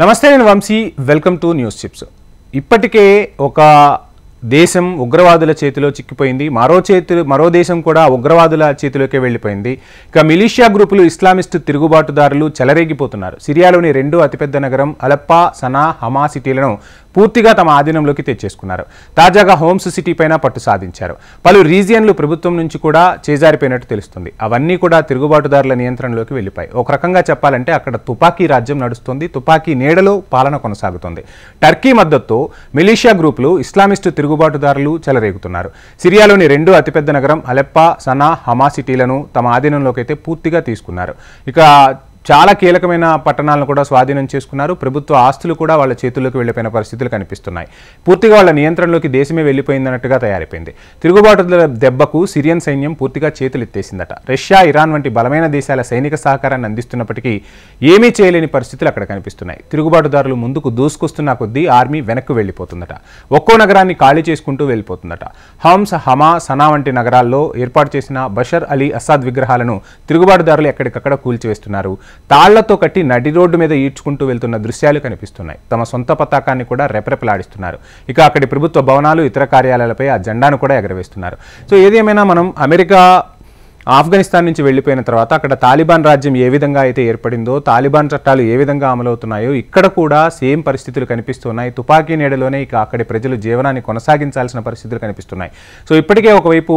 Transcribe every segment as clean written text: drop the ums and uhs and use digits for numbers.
నమస్తే, నేను Vamshi. Welcome to news chips. ఇప్పటికే ఒక దేశం ఉగ్రవాదుల చేతిలో చిక్కిపోయింది. మరో దేశం కూడా ఉగ్రవాదుల చేతిలోకే వెళ్ళిపోయింది. ఇక మిలిషియా గ్రూపులు, ఇస్లామిస్ట్ తిరుగుబాటుదారులు చెలరేగిపోతున్నారు. సిరియాలోని రెండు అతిపెద్ద నగరం అలెప్పో, సనా, హమా సిటీలను పూర్తిగా తమ ఆధీనంలోకి తెచ్చేసుకున్నారు. తాజాగా హోమ్స్ సిటీ పైన పట్టు సాధించారు. పలు రీజియన్లు ప్రభుత్వం నుంచి కూడా చేజారిపోయినట్టు తెలుస్తుంది. అవన్నీ కూడా తిరుగుబాటుదారుల నియంత్రణలోకి వెళ్ళిపోయి, ఒక రకంగా చెప్పాలంటే అక్కడ తుపాకీ రాజ్యం నడుస్తుంది. తుపాకీ నీడలో పాలన కొనసాగుతుంది. టర్కీ మద్దతుతో మిలిషియా గ్రూపులు, ఇస్లామిస్ట్ తిరుగుబాటుదారులు చెలరేగుతున్నారు. సిరియాలోని రెండు అతిపెద్ద నగరం అలెప్పో, సనా, హమా సిటీలను తమ ఆధీనంలోకి అయితే పూర్తిగా తీసుకున్నారు. ఇక చాలా కీలకమైన పట్టణాలను కూడా స్వాధీనం చేసుకున్నారు. ప్రభుత్వ ఆస్తులు కూడా వాళ్ళ చేతుల్లోకి వెళ్ళిపోయిన పరిస్థితులు కనిపిస్తున్నాయి. పూర్తిగా వాళ్ళ నియంత్రణలోకి దేశమే వెళ్ళిపోయిందన్నట్టుగా తయారైపోయింది. తిరుగుబాటుదారుల దెబ్బకు సిరియన్ సైన్యం పూర్తిగా చేతులెత్తేసిందట. రష్యా, ఇరాన్ వంటి బలమైన దేశాల సైనిక సహకారాన్ని అందిస్తున్నప్పటికీ ఏమీ చేయలేని పరిస్థితులు అక్కడ కనిపిస్తున్నాయి. తిరుగుబాటుదారులు ముందుకు దూసుకొస్తున్న కొద్దీ ఆర్మీ వెనక్కు వెళ్ళిపోతుందట. ఒక్కో నగరాన్ని ఖాళీ చేసుకుంటూ వెళ్ళిపోతుందట. హమ్స్, హమా, సనా వంటి నగరాల్లో ఏర్పాటు చేసిన బషర్ అలీ అసాద్ విగ్రహాలను తిరుగుబాటుదారులు ఎక్కడికక్కడ కూల్చివేస్తున్నారు. తాళ్లతో కట్టి నడి రోడ్డు మీద ఈడ్చుకుంటూ వెళ్తున్న దృశ్యాలు కనిపిస్తున్నాయి. తమ సొంత పతాకాన్ని కూడా రెపరెపలాడిస్తున్నారు. ఇక అక్కడి ప్రభుత్వ భవనాలు, ఇతర కార్యాలయాలపై ఆ జెండాను కూడా ఎగరవేస్తున్నారు. సో ఏదేమైనా మనం అమెరికా ఆఫ్ఘనిస్తాన్ నుంచి వెళ్ళిపోయిన తర్వాత అక్కడ తాలిబాన్ రాజ్యం ఏ విధంగా అయితే ఏర్పడిందో, తాలిబాన్ చట్టాలు ఏ విధంగా అమలవుతున్నాయో ఇక్కడ కూడా సేమ్ పరిస్థితులు కనిపిస్తున్నాయి. తుపాకీ నీడలోనే ఇక అక్కడి ప్రజలు జీవనాన్ని కొనసాగించాల్సిన పరిస్థితులు కనిపిస్తున్నాయి. సో ఇప్పటికే ఒకవైపు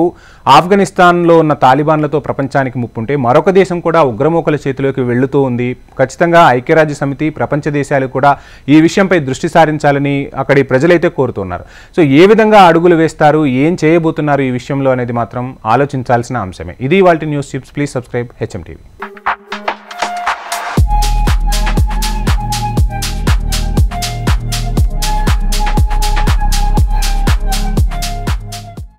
ఆఫ్ఘనిస్తాన్లో ఉన్న తాలిబాన్లతో ప్రపంచానికి ముప్పుంటే, మరొక దేశం కూడా ఉగ్రమూకల చేతిలోకి వెళ్తూ ఉంది. ఖచ్చితంగా ఐక్యరాజ్య సమితి, ప్రపంచ దేశాలు కూడా ఈ విషయంపై దృష్టి సారించాలని అక్కడి ప్రజలైతే కోరుతున్నారు. సో ఏ విధంగా అడుగులు వేస్తారు, ఏం చేయబోతున్నారు ఈ విషయంలో అనేది మాత్రం ఆలోచించాల్సిన అంశమే. ఇది వాటి news chips. Please subscribe HM TV.